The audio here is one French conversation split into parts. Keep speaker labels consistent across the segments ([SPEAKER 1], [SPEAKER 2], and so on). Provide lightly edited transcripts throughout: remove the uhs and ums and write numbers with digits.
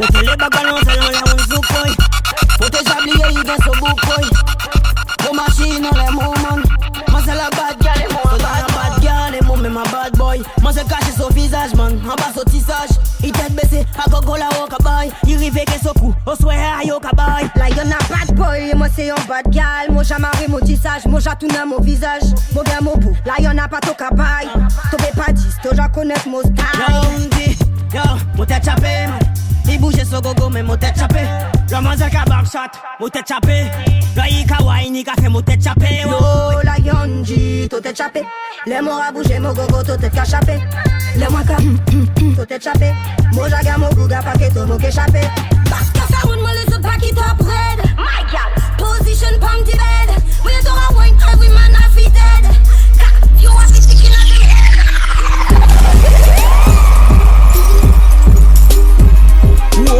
[SPEAKER 1] Fote le bagalon selon les moun soukoy. Fote jabliye yi gen so bukoy. Go machine on les moments. Moi c'est la bad girl et moi la bad girl et moi même ma bad boy. Moi c'est caché son visage man, en bas son tissage. Il tête baissé, à gogo la woka boy. Il rive que son cou, au souhait à yoka boy.
[SPEAKER 2] Là y'en a bad boy, moi c'est un bad girl. Moi j'amarre mon tissage, moi j'atoune mon visage. Moi bien mon bout, là y'en a pas ton cabaye. T'aurais pas dit, toi j'en connais mon style.
[SPEAKER 1] Yo, mon tête chapé man. Il bouge son gogo mais mon tête chapé. Le manza ka backshot, mon tête chapé. Là il ka wine, il ka fait mon tête chapé.
[SPEAKER 2] Yo, la yonji, toi tête chapé. Les mots à bouger, mon gogo, toi tête ka chapé. Les mois ka, toi tête chapé. Moi j'aga mon gouga, pas que toi mon échappé. Parce que ça roule, moi les autres pas qui t'apprennent. My girl, position, palm the bed. We don't have wine, every man a fit dead. You are the chicken of the head.
[SPEAKER 1] No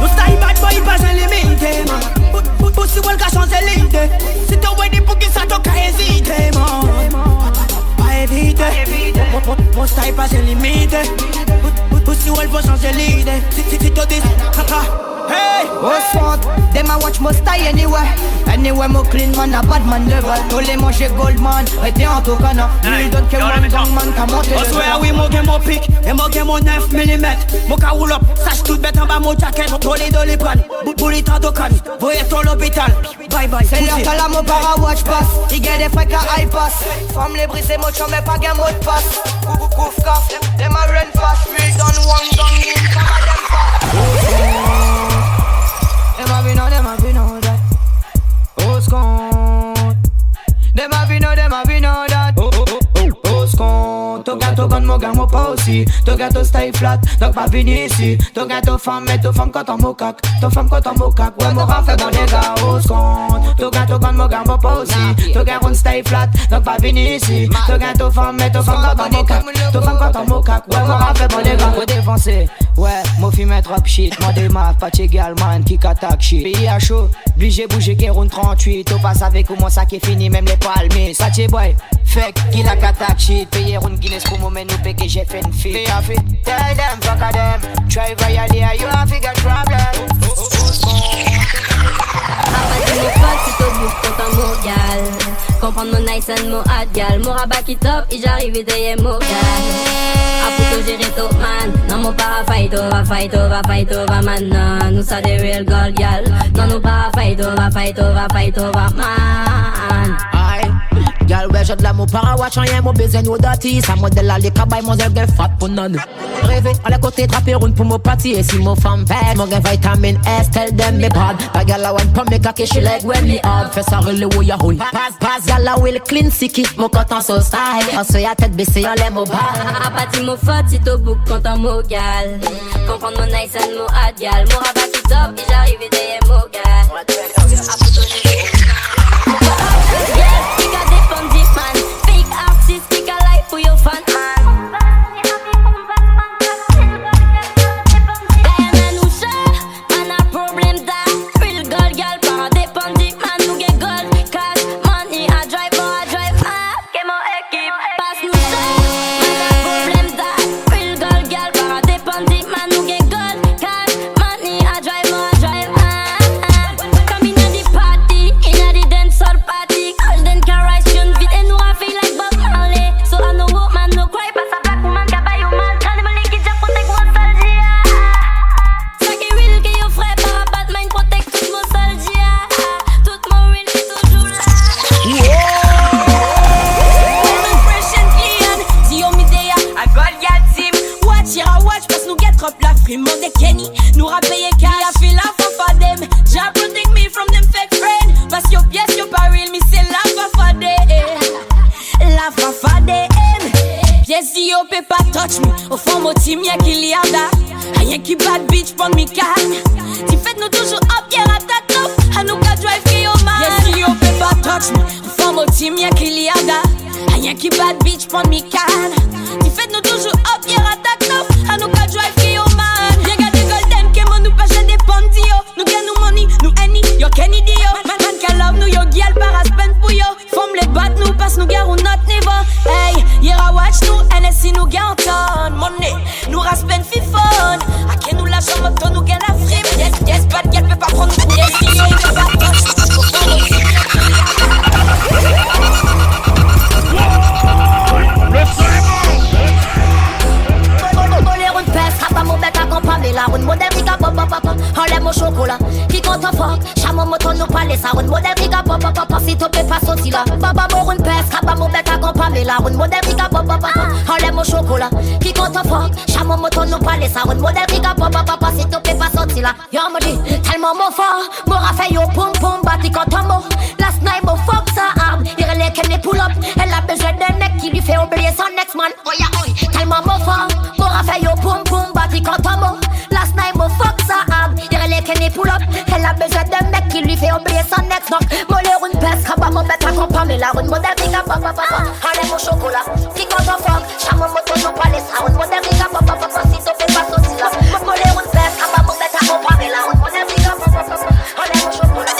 [SPEAKER 1] style bad boy pas un limite man. Pussy wall ka chance limite. Si t'as wedding pour qui ça toca hésiter man. Pas éviter. Mon style pas un limite. Pussy wall faut changer l'idée. Si t'as dit hey,
[SPEAKER 2] what's up? Them a watch my style anyway. Anyway, mo clean man, a bad man level. Tous les manger gold man, rete en tout canard. Lui donne que one gang man, ka monte le.
[SPEAKER 1] I swear we mo gen mon pic, et mo gen mon 9 mm. Mo ka roule up, sache tout bête en bas mon jacket. Dolly dolly pan, bouli tant de canne. Voyez ton l'hôpital, bye bye.
[SPEAKER 2] C'est l'heure que la mo para watch pass. Il gagne des frais qu'à high pass. Femme les briser mo chum, mais pas gain mot de passe. Kouf kaf, them a run fast. We done one gang, come on them fast. Them have been know that. Oh, skon. Them have been know that. Oh, skon. Ton gun, mon gars, mon pas aussi. Ton gars, ton style flat, donc pas venu ici. Ton gars, ton femme, mais ton femme quand on mocac. Ton femme quand on mocac, ouais, mon gars fait dans les gars. Oh, skon. Ton gun, mon gars, mon pas aussi. Ton gars, on style flat, donc pas venu ici. Ton gars, ton femme, mais ton femme quand on mocac. Ton femme quand on mocac, ouais, mon gars fait dans les gars. Faut défoncer, ouais, mon film est drop shit. Mon démarre, pas égal, man, qui attaque shit. Pays à chaud, obligé bouger, qui roule 38. Au passe avec comment ça qui est fini, même les palmiers. Ça t'es boy, fake, qui la attaque shit. Payer une Guinness pour moi, mais nous payer que j'ai fait une fille. Tell them, fuck a them. Try violate, you have a got problem.
[SPEAKER 3] Apatis mon pote, si t'au bout, content mon gal. Comprendre mon nice and mon hard gal. Mon rabat qui top, et j'arrive et derrière mon gal. Aputo gérer ton man. Non mon para fight over man. Non, nous ça des real gold gal. Non nous para fight over man.
[SPEAKER 4] Gal ouais j'ai de l'amour para watch rien mon besoin nous dati. Ça modèle à l'écabay mon zèle gen fat pour non. Rêver à la côté trapper une pour mon party. Et si mon femme bad mon gen vitamine S. Tell them me bad. Ta gal la one pour me kake she like when me hard. Fais ça relé où ya hole. Pass gal la will clean sicky. Mon coton so style. On se ya tête baissée on l'aime au bas.
[SPEAKER 3] Apatis mon faute, si t'au bout, content mon gal. Comprendre mon nice and mon hard gal. Mon rabat qui top, et j'arrive et derrière mon gal. Aputo gérer man, fake artist, pick a life for your fan man. Diana nous show, man a problem that real gold girl para dépendit man nous get gold cash money I drive man. Que mon équipe passe nous show, man a problem that real gold girl para dépendit man nous get gold cash money I drive man. Come in at the party, in at the dance hall party, golden car ride.
[SPEAKER 5] Mon de Kenny, nous rappayé cash. I feel la fafadem. Jah protect me from them fake friends. Parce yo pièce yo pas real, me c'est la fafadem. La fafadem. Pièce si yo peut pas touch me. Au fond mon team y'a qui liada. Rien qui bad bitch pour me calme. Si faites nous toujours up, hier attaque nous. A nous ka drive qui yo man. Pièce si yo peut pas touch me. Au fond mon team y'a qui liada. Rien qui bad bitch pour me calme. Si faites nous toujours up, hier attaque nous. A nous ka drive qui yo man. Nous gain nous money, nous any, yo Kenny Dio. Man can love nous, yo gyal para spend pour yo. Forme les bat nous, passe nous gare ou not niveau. Hey, hier a watch nous, NSC nous gain en ton money. Nous raspend FIFA.
[SPEAKER 4] mon chocolat. Qui compte en fuck, chaman moton nous parler ça. Un modèle qui ga pop pop pop, si tu peux pas sortir là. Baba mon une peste, kaba mon bête à compamé là. Un modèle qui ga pop pop pop, enlève mon chocolat. Qui compte en fuck, chaman moton nous parler ça. Un modèle qui ga pop pop pop, si tu peux pas sortir là. Yo me dit, tellement mon fort, mon raffaire yo pom pom bati quand on mo. Last night mon fuck sa arme, il relève qu'elle n'est pull up. Elle a besoin d'un mec qui lui fait oublier son next man. Oh ya oh, tellement mon fort, mon raffaire yo pom pom bati quand on mo. Last night mon fuck sa arme, il relève qu'elle n'est pull up. Elle a besoin d'un mec qui lui fait oublier son next. Donc moller une peste, kaba mon bête à compamé là. Une modèle qui ga papa papa, enlève mon chocolat. Qui compte en fuck, chaman moto nous parler ça. Une modèle qui ga papa papa, si tu fais pas sortir là. Moller une peste, kaba mon bête à compamé là. Une modèle qui ga papa papa, enlève mon chocolat.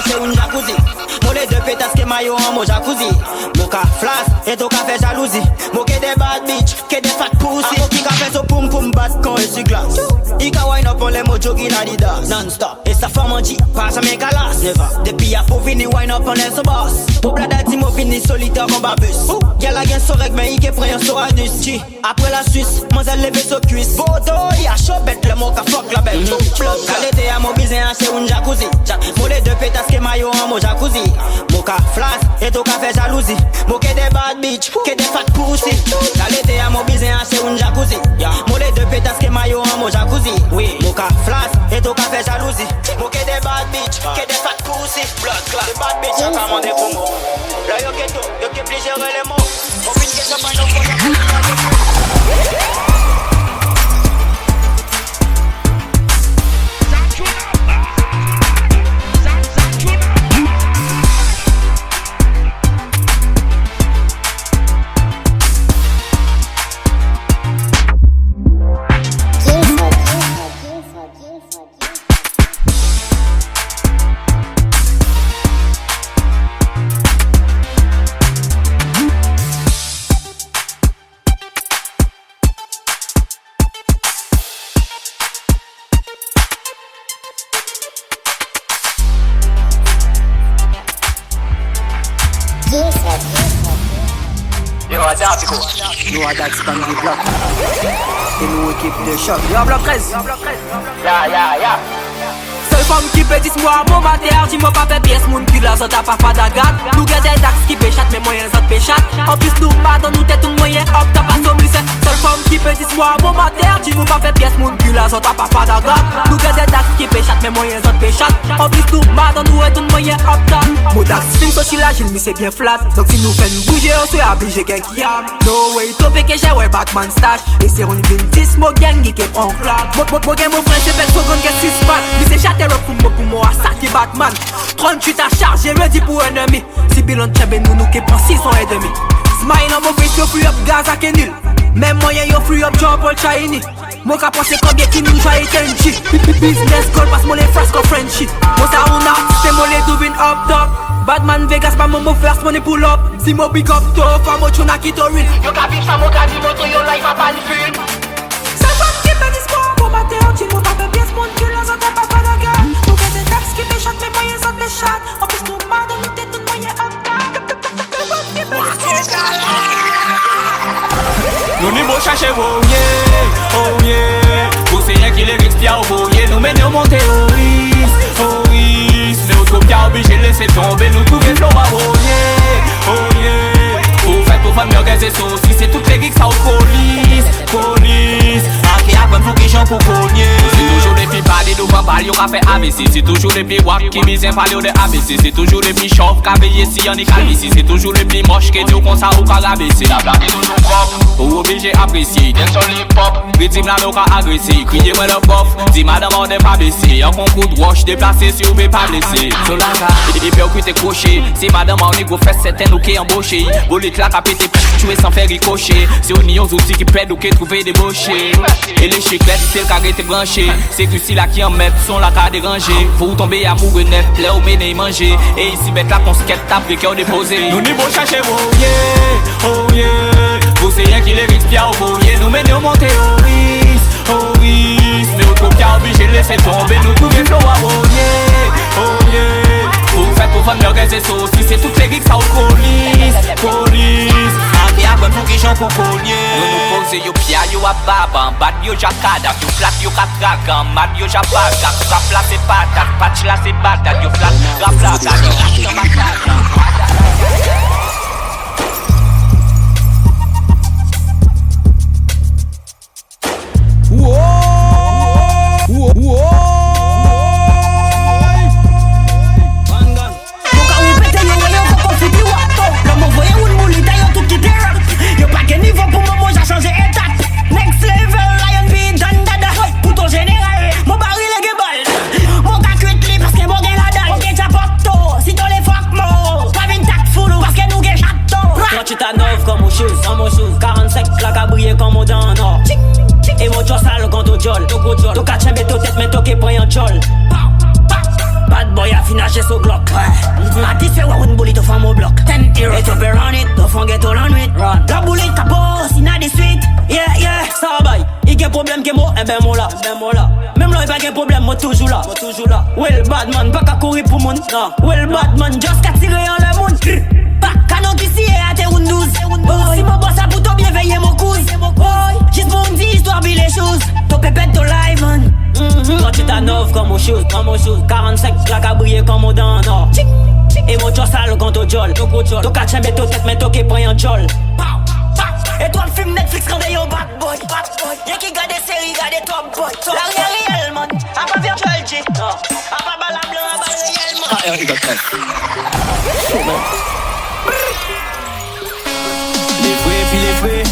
[SPEAKER 1] C'est un jacuzzi. Mon les deux pétasses que maillot en mon jacuzzi. Mon cas flash et ton café jalousie. Mon que des bad bitch, que des fat pussy. Mon qui café so poum poum bat quand il se glace. Il ka wine up on les mojo qui Adidas non-stop. Et sa femme en dit, pas jamais galas. Never. Depuis y'a pour venir wine up on les so boss. Pour bladati mo fini solitaire comme babus. Y'a la gain so règle mais il que prend un so anus. Après la Suisse, moi elle levé so cuisse. Bodo y'a chaud bête le mon ka fuck la belle. Blood qualité à mon business c'est un jacuzzi. Mon les deux pétasses que maillot en mon jacuzzi. Mon cas flash et ton café jalousie. Mon que des bad bitch, que des fat pussy. Qualité à mon business c'est un jacuzzi. Mon les deux pétasses que maillot en mon jacuzzi. Oui, mon cas flash et ton café jalousie. Mon que des bad bitch, que des fat pussy. Blood class, des bad bitch à commander pour moi. Là yo keto, yo ke pli gérer les mots. Mon fin que ça pas nos
[SPEAKER 2] Nous à Dax dans les blocs. Et nous équipe de choc. Yo bloc 13. Ya. Seule femme qui peut dis-moi mon mater. Dis-moi pas fait pièce mon cul là ça t'a pas d'agat. Nous gars des Dax qui péchat mais moyens ça péchat. En plus nous pas dans nous tête un moyen hop t'as pas sommes lycée. Seule femme qui peut dis-moi mon mater. Dis-moi pas fait pièce mon cul là ça t'a pas d'agat. Nous gars des Dax qui péchat mais moyens ça péchat. En plus nous pas dans nous est un moyen hop t'as. Mon Dax film sorti là j'ai mis c'est bien flat. Donc si nous fait nous bouger on se obligé qu'un qui a. No way topé que j'ai ouais Batman stash. Et c'est on vient 10 mo gang qui est en claque. Mon gang mon frère c'est fait seconde que 6 balles. Mais c'est chatter pour moi ça qui Batman. 38 à charger ready pour ennemi. Si bilan tchèbe nous qui prend 6 ans et demi. Smile en mon face yo free up Gaza qui nul. Même moyen yo free up John Paul Chini. Mon cap pensé combien qui nous joue et Kenji. Business call passe mon les frasco friendship. Mon ça on a c'est mon les doubin up top. Batman Vegas pas mon first money pull up. Si mon big up top pas mon chuna qui to real. Yo ka vivre ça mon ka di moto yo live a pas ni film. Ça va qui me dit quoi pour mater tu mon pas de pièce mon cul là ça t'a pas de gueule. Nous que des taxes qui péchent mes moyens ça péchent. En plus nous pas de nous tête de moyens up.
[SPEAKER 6] Nous n'y beau chercher oh yeah. Vous c'est rien qui les respire oh yeah. Nous menons mon terroriste, mais au top y'a obligé de laisser tomber. Nous trouver flow oh yeah. Vous faites pour faire mieux que c'est saucisses. C'est toutes les geeks ça au police. Qui a comme faut qu'ils chantent pour cogner. C'est toujours les filles parler de quoi parler, on fait ABC. C'est toujours les filles wap qui misent parler de ABC. C'est toujours les filles chauves qui veillent si y'en est calvitie. C'est toujours les filles moches qui disent qu'on ça ou qu'à rabaisser. La blague est toujours propre, pour obligé apprécier. Dance sur les pop, rythme là nous qu'à agresser. Crier ouais le bof, dis madame on n'est pas baissé. Un concours de wash déplacé si vous ne pas blessé. Sur la carte, il peut que t'es coché. Si madame on est gros fait certaines ou qui est embauché. Bolite là qu'a pété tuer sans faire ricocher. Si on y a aux outils qui plaident ou qui trouvent débauché. Et les chiclettes, c'est le carré t'es branché. C'est que si la qui en met, son la cas dérangé. Vous tomber amoureux net, plaît au méné manger. Et ici mettre la consquette tape qui ont déposé. Nous n'y beau chercher oh yeah. Vous c'est rien qui les respire oh yeah. Nous menons mon terroriste, mais au trop bien obligé de laisser tomber. Nous trouver flow oh yeah. Vous faites pour faire mieux que c'est saucisses. C'est toutes les geeks ça au police. Qui a bonne pour qui chante pour cogner. côté yo pia yo a baba, bad yo jacada, yo flat yo katraga, mad yo jabaga, rap là c'est patate, patch là c'est patate, yo flat, rap là yo matata.
[SPEAKER 1] Next level, Lion B, done dada. Pour ton général, mon baril est gebal. Mon gars cuit li parce que mon gars la dalle. Ok, t'apporto, si t'en les fuck mo. Pas vite tac full parce que nous gay château.
[SPEAKER 7] Quand tu t'annoves comme mon shoes, 45 la cabrier comme mon dent nord. Et mon joss sale quand au jol. Ton catch mais ton tête mais ton qui prend un jol. Bad boy a finaché son Glock. Ma dit fait une boulette au fond mon bloc. 10 heroes. Et tu peux run it, au fond ghetto la nuit. La boulette ta boss, il n'a des suites. Yeah, ça va. Il y a problème que moi, eh ben moi là. Même là, il n'y a pas de problème, moi toujours là. Well, bad man, pas qu'à courir pour mon. Well, bad man, just qu'à tirer en le monde. Pas canon qui s'y est à tes round 12. Si mon boss a pour toi, bien veiller mon cousin. Juste pour une vie, histoire, bien les choses. Ton pépette, ton live, man. Quand tu t'annoves comme mon shoes, 45 la cabrier comme mon dent nord. Et mon joss sale quand au jol. Ton catch mais ton tête mais ton qui prend un jol.
[SPEAKER 1] Et toi le film Netflix quand t'es au bad boy. Y'a qui garde des séries, garde des top boy. La réelle man, a pas virtual G. A pas bala blanc, a pas réel man.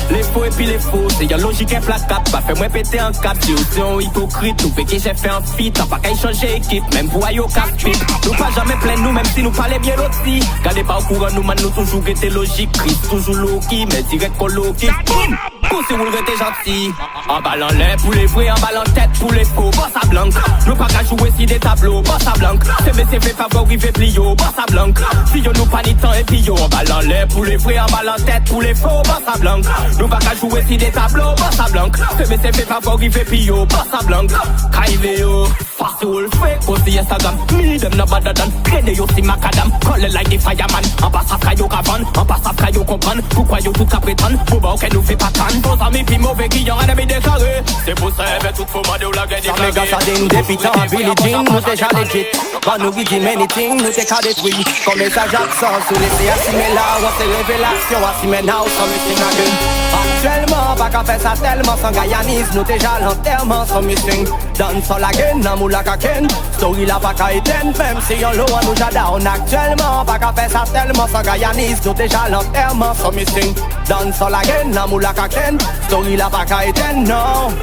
[SPEAKER 6] Les faux et puis les faux, c'est y'a logique implacable. Pas fait moi péter un cap, c'est un hypocrite. Nous fait que j'ai fait un feat, t'as pas qu'à y changer équipe. Même pour aïe au cap-fit. Nous pas jamais plein nous, même si nous parlait bien aussi. Gardez pas au courant, nous man, nous toujours été logique. Chris toujours low-key, mais direct coloqué. Boum! Poussez vous le t'es gentil. En balle en l'air pour les vrais, en balle en tête pour les faux. Boss à blanc, nous pas qu'à jouer si des tableaux. Boss à blanc, c'est fait favoriser plio. Boss à blanc, si yo nous pas ni temps et puis yo. En balle en l'air pour les vrais, en balle en tête pour les faux. Boss à blanc, nous pas qu'à jouer si des tableaux. Boss à blanc, c'est fait favoriser plio. Boss à blanc, Kaive yo. Facile fait, aussi Instagram. Mille dem na badadan, crede yo si macadam. Colle like the fireman, en passe à frayo kavan. En passe à frayo comprendre, pourquoi yo tout ka prétendre. Pour bah ok nous fait pas tan. Vos amis puis mauvais qui y'en a des déclarés. C'est pour ça que tout faut m'aider ou la gueule déclarée.
[SPEAKER 8] Sans méga ça nous dépitant, Billie Jean, nous déjà legit. Quand nous dit many things, nous t'es qu'à détruire. Comme message absent, sous laisser assumer là, ou c'est révélation, assumer now, sans missing again. Actuellement, pas qu'à faire ça tellement sans gaïanisme, nous déjà l'enterrement, sans missing. Donne sans la gaine, nan mou la kaken. Story la pas qu'à éteindre, même si y'en l'eau, nous j'adore. Actuellement, pas qu'à faire ça tellement sans gaïanisme, nous déjà l'enterrement, sans missing. Donne sans la gaine, nan mou la kaken. Story la pas qu'à éteindre, non.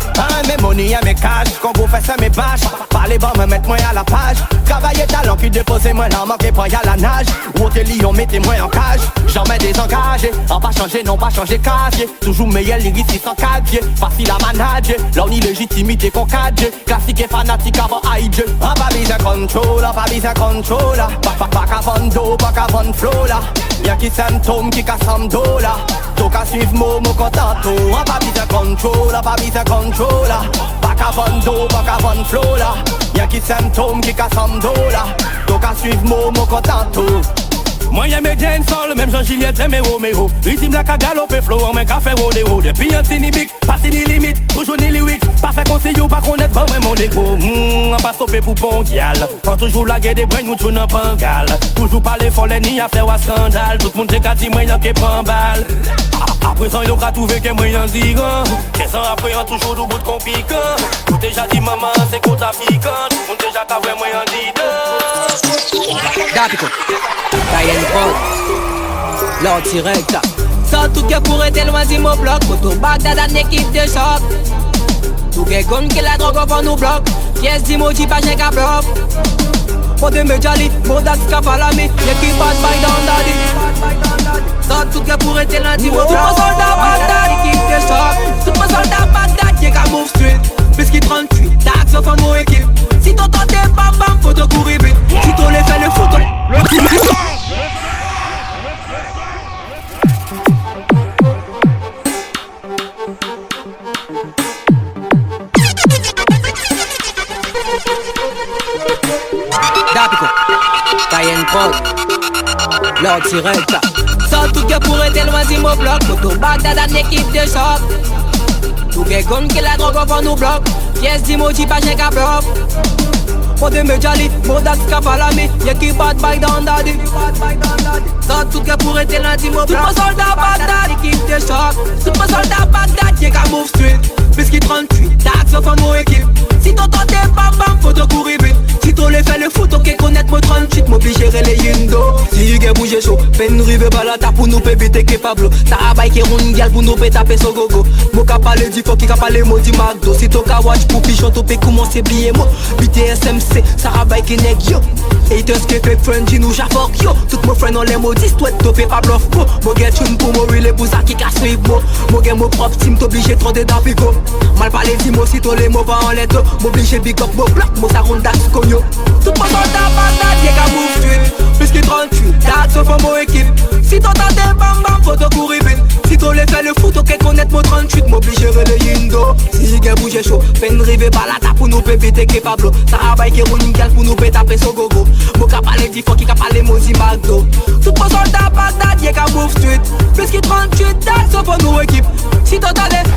[SPEAKER 8] Mes money et mes cash, quand vous faites ça mes bâches. Parlez bon, me mettre moi à la page. Travailler talent qui dépose moi là, manquez pas y'a la nage. Ou t'es lion, mettez moi en cage. J'en mets désengagé, en pas changer, non pas changer casier. Toujours meilleur lyrici sans cadier. Facile à manager, là on y légitimité qu'on cadre. Classique et fanatique avant AIG. En pas besoin contrôle, en pas besoin contrôle. Pas qu'à vendre dos, pas qu'à vendre flow là. Y'a qui symptômes qui cassent $100. T'as qu'à suivre mon contato. En pas besoin contrôle, en pas besoin contrôle. Pas qu'à vendre dos, pas qu'à vendre flow là. Y'a qui symptômes qui cassent $100. T'as qu'à suivre mon contato.
[SPEAKER 9] Moi y'a mes dancehall, même Jean-Juliette et mes Romero. Rythme la ka galope flow, en men ka fe rodeo. Depuis un tinibic, pas si ni limite, toujours ni lyrics. Pas fait conseil ou pas connaître pas moi mon égo. On pas stopper pour bon dial. Quand toujours la guerre des brains, nous tournons pas gal. Toujours parler folle ni à faire un scandale. Tout le monde te ka dit moi y'en qui prend balle. À présent y'en ka trouvé que moi y'en diran. Qu'est-ce après y'en toujours du bout de compliquant. Tout déjà dit maman c'est contre la piquant. Tout le monde déjà ka vrai moi y'en dit
[SPEAKER 8] Dapico, Cayenne Pod, Lord direct. Sans tout que pour être loin de mon bloc. Photo Bagdad en équipe de choc. Tout que comme que la drogue avant nous bloque. Pièce d'emoji pas j'ai qu'à bloc. Pour de me jali, mon dax qu'a pas la mi. L'équipe passe by down daddy. Sans tout que pour être loin de mon bloc. Tout mon soldat Bagdad, équipe de choc. Tout mon soldat Bagdad, j'ai qu'à move street. Puisqu'il 38, dax au fond mon équipe. Si t'entends tes bam bam, faut te courir vite. Si t'en les fait le foot, Dapico, Cayenne Pod, Lord direct. Sans tout que pour être loin de mon bloc. Photo Bagdad en équipe de choc.
[SPEAKER 2] Nous gagnons que la drogue avant nous bloque. Pièce d'emoji pas j'ai qu'à bloc. Pour de me jali, mon dax capalami. Y'a qui bat by dans daddy. Ça tout cas pour être lundi mon bloc. Tout mon soldat Bagdad, équipe de choc. Tout mon soldat Bagdad, y'a qu'à move street. Puisqu'il 38, dax au fond mon équipe. Si t'entends des bam bam, faut te courir vite. Si t'en les fait le foot, ok connaître mon 38. M'oblige les yindo. Si y'a bouge chaud, peine rive balata pour nous péter que Pablo. Ça a qui roule gal pour nous taper so gogo. Mon capale dit faut qu'il capale maudit McDo. Si t'en ka watch pour pichon, t'en peut commencer bien moi. BTSMC, ça a qui nèg yo. Haters qui fait friendly nous j'affork yo. Tout mon friend on les maudit, toi topé pas bluff pro. Mon get une pour mourir les pour ça qui casse suivre moi. Mon game mon propre team t'oblige trop de d'apico. Mal parler dis moi si t'en les mots pas en lettre. M'oblige big up mon bloc, mon ça roule dax cogno. Tout mon soldat Bagdad, y'a qu'à move street. Puisqu'il 38, dax au fond mon équipe. Si t'entends des bam bam, faut te courir vite. Si t'en les fait le foot, ok connaître mon 38. M'oblige les yindo. Si y'a bouge chaud, peine rive balata pour nous péter que Pablo. Ça a qui roule gal pour nous taper so gogo. Mon capale dit faut qu'il capale maudit McDo. Tout mon soldat Bagdad, y'a qu'à move street. Puisqu'il 38, dax au fond nos équipe. Si t'entends les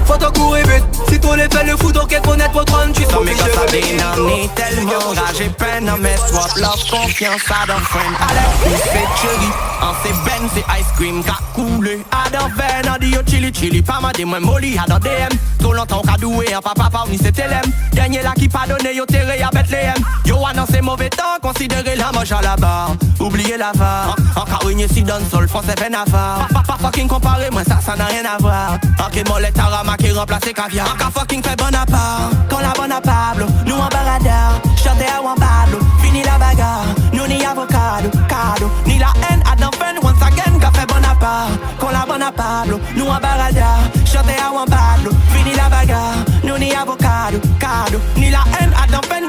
[SPEAKER 2] faut te courir vite. Si t'en les fait le foot, ok connaître mon 38.
[SPEAKER 8] So me got a dynamique tellement j'ai peine à mes swap love confiance à d'un friend. Allez, c'est cherry, en c'est ben c'est ice cream qu'a coulé. À d'un ven, à dit chili chili, pas ma moi molly à d'un DM. Trop longtemps qu'a doué, un papa pas ni c'était l'aime. Dernier là qui pas donné, yo terré à Bethléem. Yo annoncé mauvais temps, considérez la manche à la barre. Oubliez la var, encore une si donne sol, français peine à voir. Pas fucking comparer, moi ça n'a rien à voir. Ok molette à rama qui remplace caviar. Encore fucking fait bon à part, quand la bonne à Pablo, nous en baradar. Chante à Juan Pablo, fini la bagarre. Nous ni avocado, cadeau, ni la haine à d'un fen, once again, qu'a fait bon à part. Quand la bonne à Pablo, nous en baradar. Chante à Juan Pablo, fini la bagarre. Nous ni avocado, cadeau, ni la haine à d'un fen.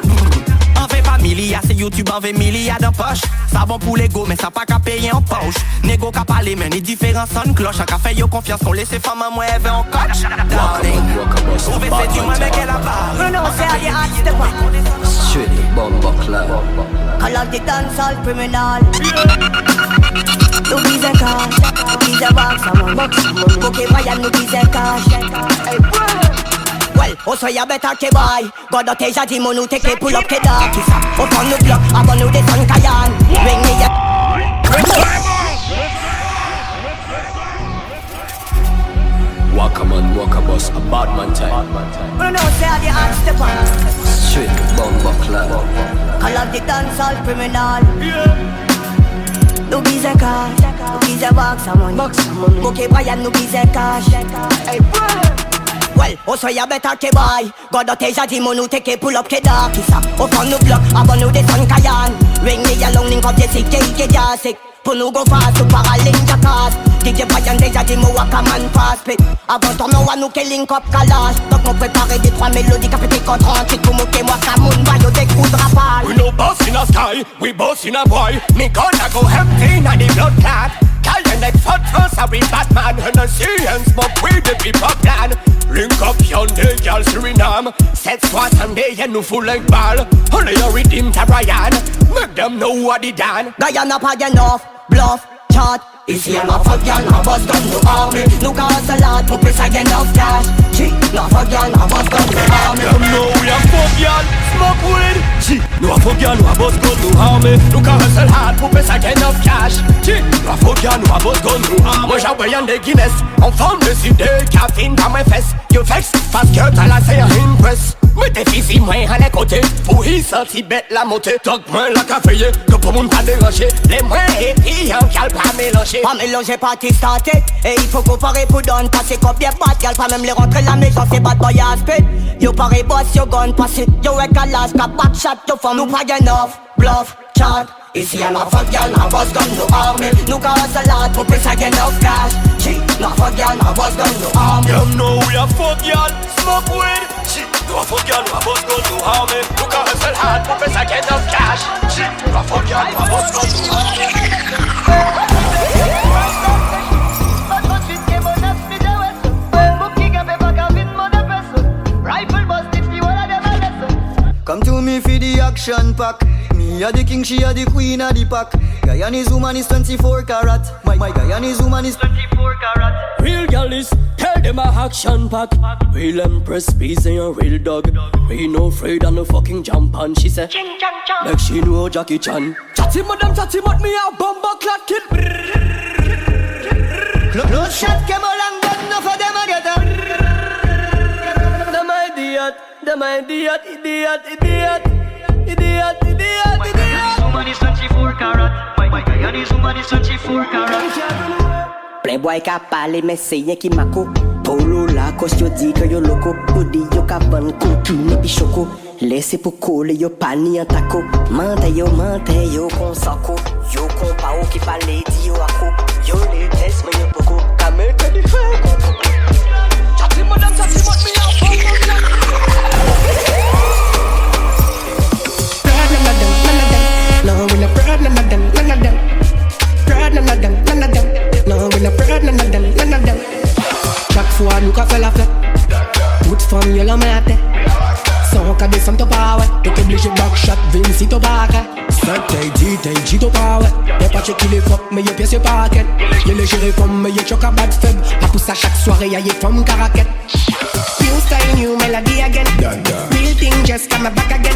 [SPEAKER 8] En fait pas milliard, c'est YouTube en 20 milliards de poche. Ça bon pour l'ego, mais ça pas qu'à payer en poche. Négo qu'à parler, mais les différents sons cloche. A fait yo confiance qu'on laisse femmes à moi, elle veut en coach. Darling, trouvez c'est du moi, mais qu'elle a pas.
[SPEAKER 2] Bruno, c'est à the hot step.
[SPEAKER 10] Straight bomba club.
[SPEAKER 2] Call of the dancehall criminal. Nous disons cash, nous disons box. Ok, voyons, nous disons cash. Well, also ya better ke boy. God of teja di monu teke pull up ke dark. Au fond nous block, avant nous descend Kayan. Ring me ya.
[SPEAKER 10] Waka man, waka boss, a bad man time.
[SPEAKER 2] Bruno say a the hot step on.
[SPEAKER 10] Straight bomba club.
[SPEAKER 2] Call of the dancehall criminal. Nous disons cash, nous disons box. Ok, Brian, nous disons cash. Hey, well, also ya better ke boy. God of teja di monu teke pull up ke dark. Au fond nous block, avant nous descend Kayan. Ring me ya long link up the sick, ke jasik. Pour nous go fast, ou parallèle jackass. DJ Brian déjà dit mo waka man pass pit. Avant ton nom à nous ke link up kalash. Donc on prépare des trois mélodies qu'a pété contre un titre. Pour moquer moi Kamoun, bayo des coups de rafale.
[SPEAKER 9] We no boss in a sky, we boss in a boy. Me gonna go empty na the blood clot. Call your next hot first, I be Batman. And I see and smoke with the people plan. Link up Hyundai, girl Suriname. 760 and nous full like ball. Only you redeem to Brian. Make them know what they done.
[SPEAKER 2] Guyana pas enough, bluff, chat. Ici y'a ma fuck y'all, ma boss gun nous army. Nous casse a lot, pour plus I get enough cash. Chi, la fuck y'all, ma boss gun nous army.
[SPEAKER 9] Them know we a fuck y'all, smoke weed. Chi, nous a fuck y'all, nous a boss gun nous army. Nous casse a lot, pour plus I get enough cash. Chi, nous a fuck y'all, nous a boss gun nous army. Moi j'envoie y'en des Guinness, en forme de cidé, caféine dans mes fesses. You vex, parce que t'as la serre impress. Mais tes fils moins à les côtés, pour y sentir bête la montée. Donc moins la caféier, que pour moun pas déranger. Les moins épillants qu'elle pas mélanger.
[SPEAKER 2] Pas mélanger, pas t'estater. Et il faut comparer pour donner passer comme bien bad. Y'all pas même les rentrer la maison, c'est bad boy aspect. Yo pareil boss, yo gun passé. Yo wreck a last, cap backshot, yo femme. Nous pas enough, bluff, chat. Ici y'a la fuck y'all, la boss gun nous army. Nous casse a lot, pour plus I get enough cash. Chi, la fuck y'all, la boss gun nous army.
[SPEAKER 9] Them know we a fuck y'all, smoke weed. Chi, nous a fuck y'all, nous a boss gun nous army. Nous casse a lot, pour plus I get enough cash. Chi, nous a fuck y'all, nous a boss gun nous army.
[SPEAKER 11] Come to me for the action pack. Me a the king, she a the queen of the pack. guy and his woman is 24 karat. My guy and his woman is 24 karat.
[SPEAKER 12] Real girl is, tell them a action pack. Real empress, busy and real dog. We no afraid and no fucking jump on. She say, like she know Jackie Chan. Chatty madam, chatty mat me a bomba clad kid.
[SPEAKER 11] Close shot came along, but enough of them a get up.
[SPEAKER 12] Them a idiot, them a idiot, idiot, idiot, idiot, idiot, idiot.
[SPEAKER 11] Woman is 24 karat. My guy and his woman is 24 karat.
[SPEAKER 7] Playboy ka pale mais c'est rien qui mako. Polo la cause yo dit que yo loco. Yo di yo ka ban coquine pi choco. Laissez pour coller yo pani en taco. Mente yo con saco. Yo con pao qui parle di yo ako. Yo les test mais yo poco. Kamel que du feu.
[SPEAKER 12] Chatty madam, chatty mat me a bomba clad.
[SPEAKER 13] No, we no proud, none of them, none of them. Proud, none of them, none of them. No, we no proud, none of them, none of them. Chaque fois, nous qu'a fait la fête. Toute femme, y'a la mette. Sans qu'à descendre, t'as pas, ouais. T'es obligé de backshot, Vinci, t'as pas, t'as dit, t'as pas, ouais. Y'a pas checké les femmes, mais y'a pièce, y'a pas, quête. Y'a les gérés femmes, mais y'a choc à bad faible. À pousser à chaque soirée, y'a y'a femmes, caraquette. New style, new melody again. Real thing, just come back again.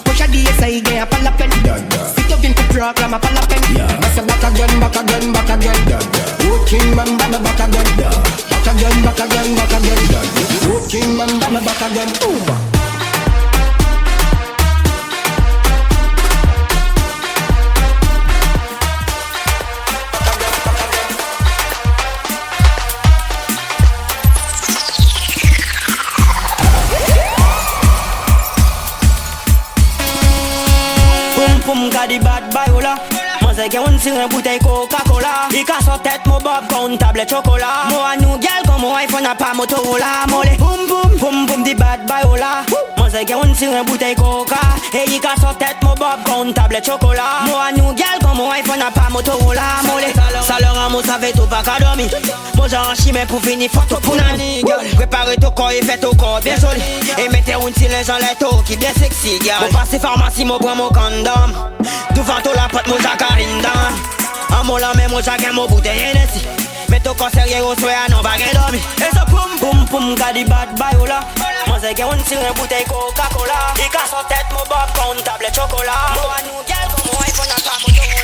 [SPEAKER 13] Push a DSA, again, pas la peine. Si tu viens pour programme, pas la peine. Mais back again, back again, back again. Walking man, back again. Back again, back again, back again. Walking man, back again.
[SPEAKER 7] Poum gadi bad bayola. Moi c'est qu'on tire une bouteille Coca-Cola. Il casse en tête mon bob con tablette chocolat. Moi nous gal comme mon iPhone n'a pas Motorola. Mollet poum poum di bad bayola. Moi c'est qu'on tire une bouteille Coca. Et il casse en tête mon bob con tablette chocolat. Moi nous gal comme mon iPhone n'a pas Motorola. Mollet ça leur a mon savait tout pas qu'à dormir. Moi j'en chimé pour finir photo pour nani girl. Préparez ton corps et faites ton corps bien joli. Et mettez une silence en letto qui bien sexy girl. Mon passé pharmacie mon prend mon condom. Devant toi la pote mon jacarindam. En mon la même mon jaguin mon bouteille Hennessy. Mais ton corps sérieux au soir non baguette dormi. Et ça poum poum gadi bad bayola. Moi c'est qu'on tire une bouteille Coca-Cola. Il casse en tête mon bob con tablette chocolat. Moi nous gal comme mon iPhone n'a pas Motorola.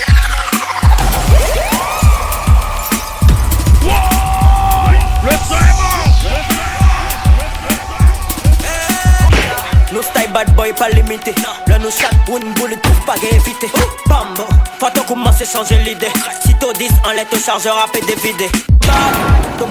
[SPEAKER 7] Nous style bad boy pas limité. Là nous chat une boule tout pas éviter. Bambo, faut tout commencer changer l'idée. Si t'as 10 en l'air ton chargeur à péter vidé.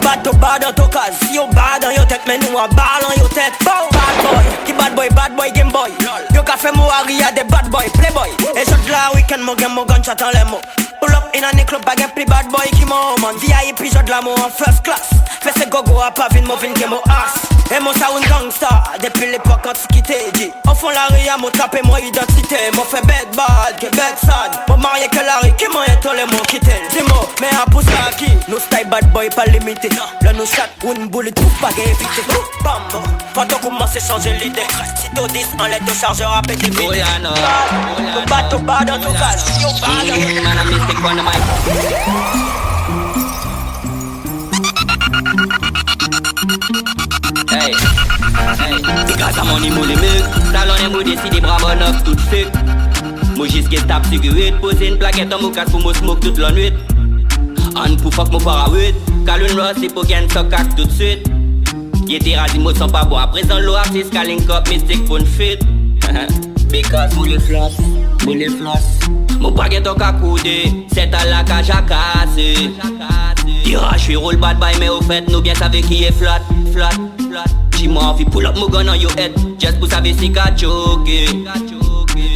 [SPEAKER 7] Bad, ton bad dans ton case. Si on bad dans your tête, mais nous on bad dans your tête. Bad boy, game boy. Yo ka fait mon aria des bad boy, playboy. Et j'autre la week-end, mon game, mon gun, j'attends les mots. Pull up in a club, bag plus bad boy qui m'en man. VIP, j'autre la en first class. Fais ce gogo à pas vin, mon vin, qui mon ass. Et mon sound gangsta, depuis l'époque quand tu quittais dit. Au fond la ria, mon tapé, mon identité. Mon fait bad bad, que bad sad. Mon marié que la rue, qui m'en est tous les mots qui t'aiment. Dis-moi, mais à pousser à qui? Nous style bad boy pas limité. Là nous chat, une boule tout pas éviter. Bam, faut tout commencer changer l'idée. Si t'as 10 en l'air, ton chargeur à péter vite. Ton bad dans ton cas, si on bad dans ton cas.
[SPEAKER 6] Hey, grâce à mon immo les mecs, talon et moi décidé bravo neuf tout de suite. Moi jusqu'à tape cigarette, poser une plaquette en mon casque pour me smoke toute la nuit. On pour fuck mon parawit, car une rose c'est pour gagner son cac tout de suite. Y'était rasé moi sans pas boire, à présent l'eau artiste, calling cup, mystique pour une fit. Because moi les floss, mon baguette au cacoudé, c'est à la cage à casser. Dira je suis roll bad boy mais au fait nous bien savez qui est flat. J'ai moi envie pull up mon gun on your head, just pour savoir si qu'a choqué.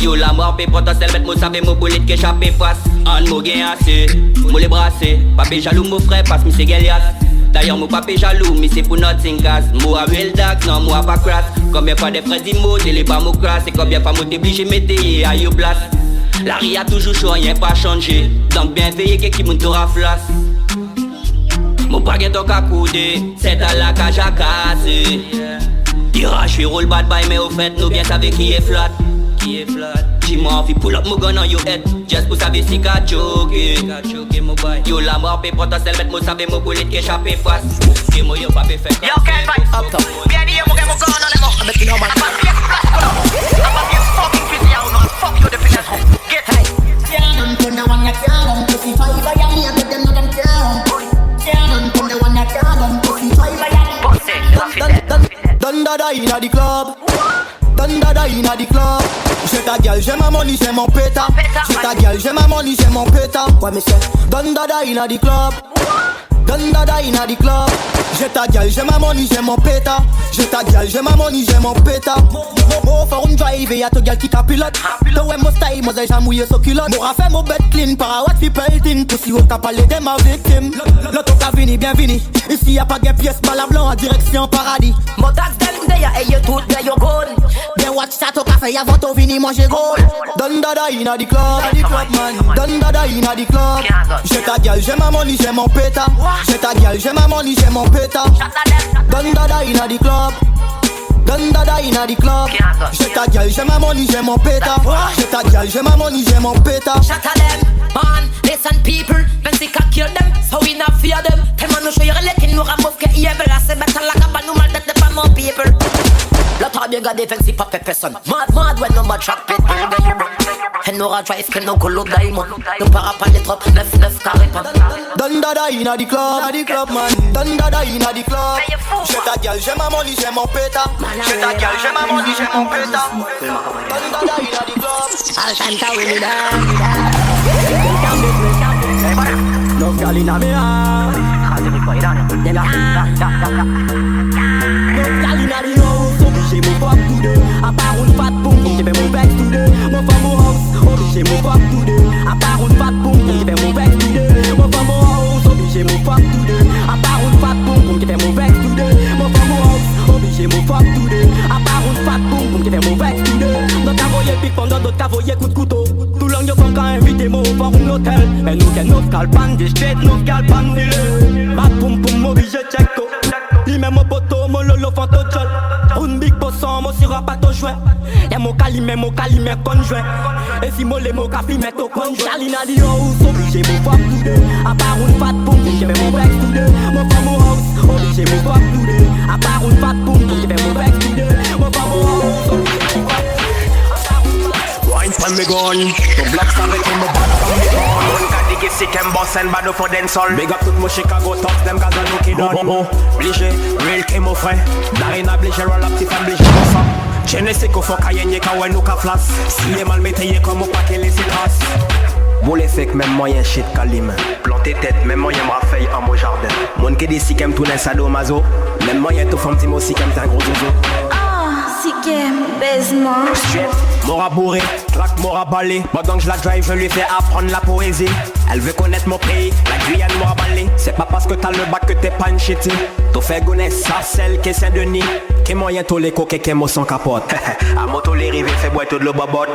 [SPEAKER 6] Yo la mort pe potentiel met moi savez mon bullet qui échappe face. En moi gain assez, moi les brasser, papé jaloux mon frère passe mi c'est Goliath. D'ailleurs mon papé jaloux mais c'est pour nothing gas. Moi a real dark non moi pas crass. Combien fois des frères d'immo télé pas mon crass. Et combien fois moi t'obligé mettre à your place. La ria toujours chaud rien pas changé. Donc bien veillé qui moun t'aura flash. Mon baguette au cacoudé, c'est à la cage à casser. Dira je suis roll bad boy mais au fait nous bien savez qui est flat.
[SPEAKER 14] She more fi pull up my gun on your head. Just pour savoir si qu'a choqué. Yo la mort pe potentiel met moi savoir mon bullet qui échappé face. Que moi yo pas fait.
[SPEAKER 2] Yo can fight up top. Bien dit mo gun on les morts.
[SPEAKER 13] Make it normal.
[SPEAKER 2] I'm a fucking busy out now. Fuck you the finish. Get high.
[SPEAKER 1] Can't turn the one that can't pussy fight for ya. Me get them no them can't. Can't turn the one that can't pussy fight for ya.
[SPEAKER 8] Dada inna the club. Dada inna the club. J'ai ta gueule, j'ai ma money, j'ai mon péta. J'ai ta gueule, j'ai ma money, j'ai mon péta. Ouais mais c'est Dada inna the club. Dada inna the club. J'ai ta gueule, j'ai ma money, j'ai mon péta. J'ai ta gueule, j'ai ma money, j'ai mon péta. Mo for un drive et y'a ta gueule qui ta pilote. Toi ouais mon style, moi j'ai mouillé so culotte. M'aura fait mon bed clean, para what fi peltin. Pussy ou t'as parlé de ma victime. L'auto qu'a vini, bien vini. Ici y'a pas de pièces, pas la blanc en direction paradis.
[SPEAKER 2] Mon tax dem de ya et yo tout de yo gold.
[SPEAKER 8] Bien watch ça to café avant to vini, moi j'ai gold. Dada inna the club, Dada inna the club. J'ai ta gueule, j'ai ma money, j'ai mon péta. J'ai ta gueule, j'ai ma money, j'ai mon péta. Dada inna the club. Dada inna the club. J'ai ta gueule, j'ai ma money, j'ai mon péta. J'ai ta gueule, j'ai ma money, j'ai mon péta.
[SPEAKER 4] Shut them, man, listen people. When they can kill them, so we not fear them. Tell man no show you relating, no ramov ke evil. I say better like a banu mal that the pan more people. Lot of you got defensive pas fait personne. Mad when no more trap pit. And no drive que no color diamond. No para pas les trop 9 carré pas.
[SPEAKER 8] Dada inna the club, man. Dada inna the club. J'ai ta gueule, j'ai ma money, j'ai mon péta. J'ai ta gueule, j'ai ma money, j'ai mon péta. Dada inna the club.
[SPEAKER 4] All time to win it
[SPEAKER 8] No girl inna me heart. No girl inna the house. Obligé mon fuck today. À part une fat boum, qui fait mon vex today. Mon femme au house. Obligé mon fuck today. À part une fat boum, qui fait mon vex today. Mon femme au house. Obligé mon fuck today. À part une fat boum, qui fait mon vex today. Mon femme au house. Obligé mon fuck today. À part une fat boum, qui fait mon vex today. Notre cavoyer pique pendant d'autres cavoyer coup de couteau. Tout l'an yo quand invité mon pour un hôtel. Et nous qu'elle nous calpan des straight, nous calpan des le. Ma poum poum obligé check-o. Li même mon poteau, mon lolo fantôle. Un big bossant, mon sirop pas ton jouet. Y'a mon calimé conjoint. Et si mon les mots café met au conjoint. Charlina di house, obligé mon fuck today. À part une fat boum, qui fait mon vex today. Mon femme au house, obligé mon fuck today. À part une fat boum, qui fait mon vex today. Mon femme au house, obligé mon fuck today.
[SPEAKER 15] Wine from me gun, to blocks avec une balle from me gun. One got the gift sick and boss and bad for dancehall. Big up tout mon Chicago top, them gaz à nous qui donnent. Obligé, real qui mon frère. Darina obligé, roll up, tif obligé mon sang. Je ne sais qu'au faut qu'à y'en qu'à ouais nous qu'à flas. Si les mal métayés comme au paquet laissez trace. Boule sec, même moyen shit calim. Planter tête, même moyen m'raffaille en mon jardin. Mon qui dit si qu'aime tout n'est sadomaso. Même moyen tout femme timo si qu'aime t'es un gros zozo.
[SPEAKER 3] Si qu'aime, baise-moi.
[SPEAKER 15] M'aura bourré, claque m'aura balé. Pendant que je la drive, je lui fais apprendre la poésie. Elle veut connaître mon pays, la Guyane m'aura balé. C'est pas parce que t'as le bac que t'es pas une chitty. T'as fait connaître ça, celle qui est Saint-Denis. Qui moyen tous les coquets qui sont sans capote. À moto les rivets fait boire tout le bobote.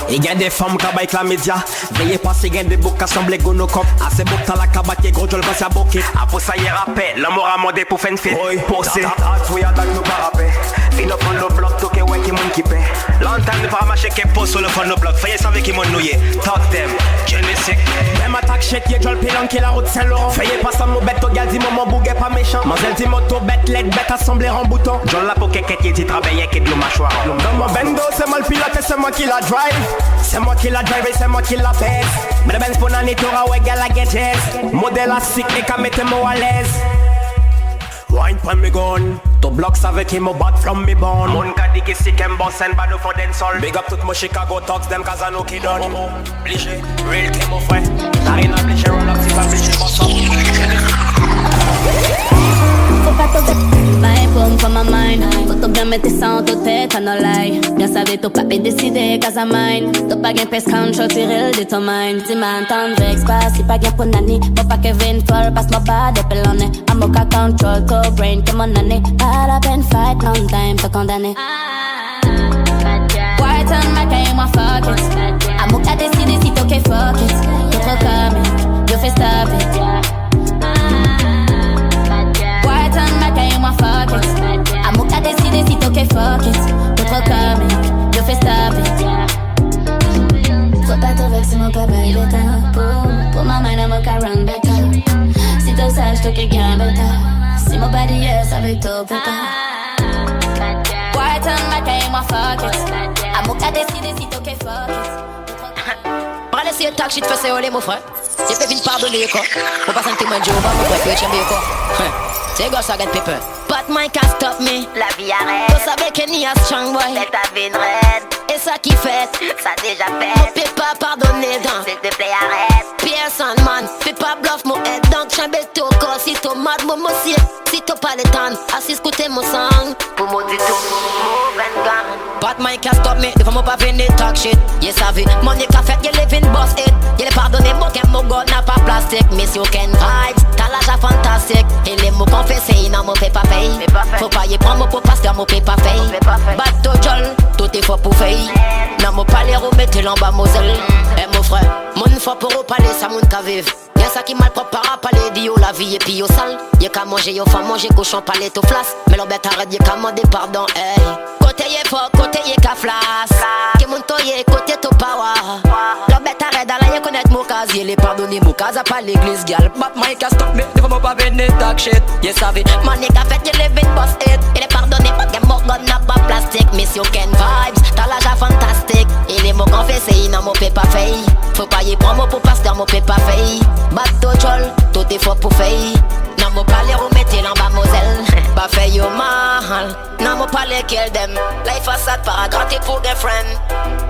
[SPEAKER 15] Il y a des femmes qui baillent la média. Veillez pas si gagne des boucs qui assemblent gonocop. À ces boucs t'as la cabate qui gros, je le passe à bouquet. Après ça y est rappel, l'homme aura demandé pour faire une fête. Posé, oui, à nous pas rappel. Fin up on le bloc, tout que ouais qui moun qui paie. Longtemps ne pas marcher qui pose sur le fond de bloc. Fayez savoir qui moun nouillé. Talk them, je ne sais. Même attaque shit, y'a Joel Pilon qui la route Saint-Laurent. Fayez pas ça mon bête, au gars, dis-moi mon bouguet pas méchant. Mazel dit moto bête, LED, bête assemblée en bouton. John la pour quelqu'un qui dit travailler qui de l'eau mâchoire. Dans mon bendo, c'est moi le pilote et c'est moi qui la drive. C'est moi qui la drive et c'est moi qui la pèse. Mais le Benz pour n'en étora, ouais, gala gadgets. Modèle à sick et qu'à mettre moi à l'aise. Wine from me gun, to blocks avec him back from me born. Mon gars dit que si qu'un boss and bad for dancehall. Big up tout mon Chicago talks, them Kazano qui donne. Obligé, real qui mon frère. T'arrives à obligé, roll up, si pas obligé, boss up.
[SPEAKER 3] Faut pas te my pomme for my mind. Faut te bien mettre ça en tête, à no lie. Bien savais, t'as pas décidé, cause I'm mine. T'as pas gain pest control, tirer de ton mind. Si m'entends, j'expasse, si pas gain pour nani. Faut pas que Vin fall, passe ma bad, épelle en est. I'm okay control, co-brain, comme on année. All up and fight, long time, te condamné. White on my game, moi fuck it. I'm okay décidé, si t'es ok, fuck it. T'es trop comique, you fais stop it. White on my game, moi fuck it. I'm okay décidé, si t'es ok, fuck it. T'es trop comique, you fais stop it. avec si mon papa il est un pour ma main, mon car run better. Si t'es sage, t'as quelqu'un better. Si mon body yes, avec toi, papa. White and my game, my fuck it. À mon cas, décider si t'es fuck it.
[SPEAKER 4] Pour aller essayer de tac shit, fais ça, mon frère. J'ai fait vite pardonner, quoi. Pour pas sentir mon job, mon frère, tu es champion, quoi. C'est gars, ça gagne pépin. But my can't stop me.
[SPEAKER 3] La vie arrête.
[SPEAKER 4] Vous savez qu'il y a strong boy.
[SPEAKER 3] C'est ta vie raide.
[SPEAKER 4] Et ça qui fait,
[SPEAKER 3] ça déjà fait.
[SPEAKER 4] On peut pas pardonner, donc
[SPEAKER 3] s'il te plaît, arrête.
[SPEAKER 4] Personne, man, fais pas bluff mon head. Donc j'embête ton corps, si t'es mad, mon monsieur. Si t'as pas le temps, assis, écoutez mon sang.
[SPEAKER 3] Pour moi, du tout, move and gun.
[SPEAKER 4] But my can't stop me, devant moi pas venir talk shit. Yes, I vie, money qu'a fait, you live in boss it. You les pardonner, mon qu'un mon god n'a pas plastique. Miss you can vibes, t'as l'âge fantastique. Et les mots confessés, non, mon fait pas fait. Faut pas y prendre mon pour pasteur, mon fait pas fait. Bateau jol, tout est fort pour faire. Non, mon palais, remettez l'en bas, moselle. Eh, mon frère, mon faut pour au palais, ça moun qu'à vivre. Y'a ça qui mal propre à palais, dit la vie et puis yo sale. Y'a qu'à manger, yo fa manger, cochon palais, tout flas. Mais l'on bête arrête, y'a qu'à demander pardon, hey. Côté y'a fort, côté y'a qu'à flas. Qui moun toye, côté to power. L'on bête arrête, dans la y'a connaître mon casier. Les pardonner, mon cas à pas l'église, gal. But my can't stop me, devant moi pas venir talk shit. Yes, I vie, money qu'a fait, you live in boss it. Et les pardonner, pas qu'un mot god n'a pas plastique. Miss you can vibes, t'as l'âge fantastique. Et les mots confessés, non, mon fait pas fait. Faut pas y prendre mon pour pasteur, mon fait pas fait. Bateau jol, tout est fort pour faire. Non, mon palais, remettez l'en bas, moselle. Pas fait yo mal. Non, mon palais, qu'elle dem. Life façade, para gratter pour des friends.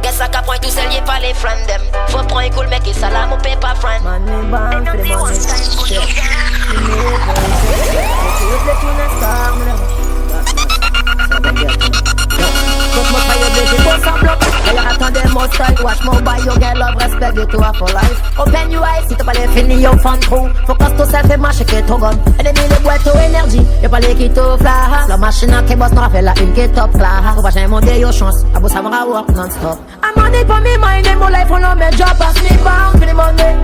[SPEAKER 4] Qu'est-ce qu'à point tout seul, y'a pas les friends dem. Faut prendre un cool mec et ça là, mon paye pas friend.
[SPEAKER 1] Money bang for the money. Fuck my fire, baby, boss and block. Girl, attendez mon style. Watch mon buy, your girl love, respect you to her for life. Open your eyes, si t'as pas les finis, yo fan trou. Focus yourself et marche que ton gun. Ennemi les boîtes au énergie, y'a pas les qui t'o flash. La machine qui bosse, n'aura fait la une qui top class. Faut pas jamais monter yo chance, à bout ça va work non-stop. I'm on it for me mind, et mon life, on a mes jobs, pass me bound for the money.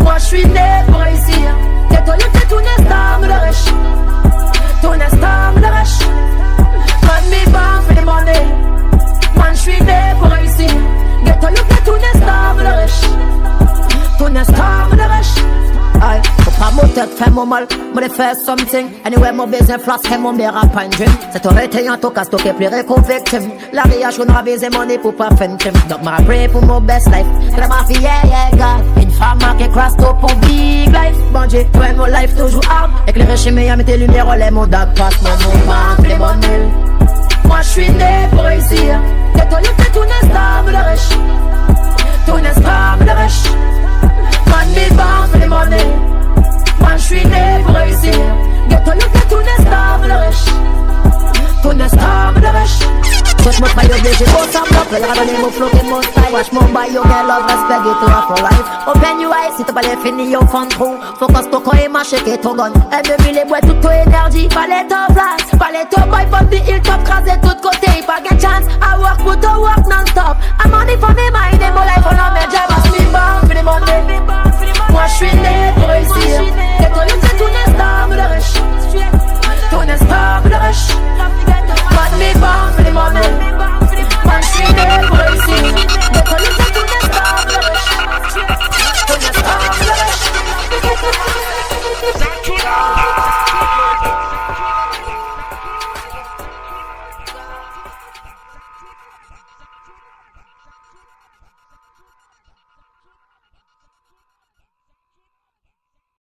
[SPEAKER 1] Moi j'suis né pour réussir. T'es toi, t'es tout nestam de riche. Tout nestam de riche. Man me bound for the money. Man j'suis né pour réussir. Get toi, t'es tout nestam de riche. Tout nestam de riche. Aye, faut pas mon tête faire mon mal, moi de faire something. Anyway, mon business flash, c'est mon meilleur rap and dream. C'est ton réteillant, ton casse, ton qui est plus réconvective. La réaction n'aura baisé mon nez pour pas faire une trim. Donc, ma pray pour mon best life. C'est la mafia, yeah, God. Une femme qui crasse tout pour big life. Bon Dieu, toi mon life toujours hard. Éclairé chez mes amis, tes lumières, relais, mon dark pass, mon mouvement, les bonnes îles. Moi, j'suis né pour réussir. T'es toi, t'es tout nestable de riche. Tout nestable de riche. Man me bound for the money. Man j'suis né pour réussir. Get toi, t'es tout nestable de riche. Tout nestable de riche. Touch my fire, j'ai beau semblant. Fais la donner mon flow et mon style. Watch mon buy, yo girl love, respect you to her for life. Open your eyes, si t'as pas les finis, yo fan trou. Focus ton corps et marche que ton gun. Ennemi les boîtes, toute ton énergie. Palais ton flash, palais ton boy, pop the hill top, crasé de tous côtés. Pas get chance, I work, put to work non-stop. I'm on it for me mind, et mon life, on a mes jobs. Pass me bound for the money. Moi j'suis né pour réussir. T'es toi, t'es tout nestable de riche. Tout nestable de riche. Man me bound for the money. Man j'suis né pour réussir. T'es toi, t'es tout nestable de riche. Tout nestable de riche.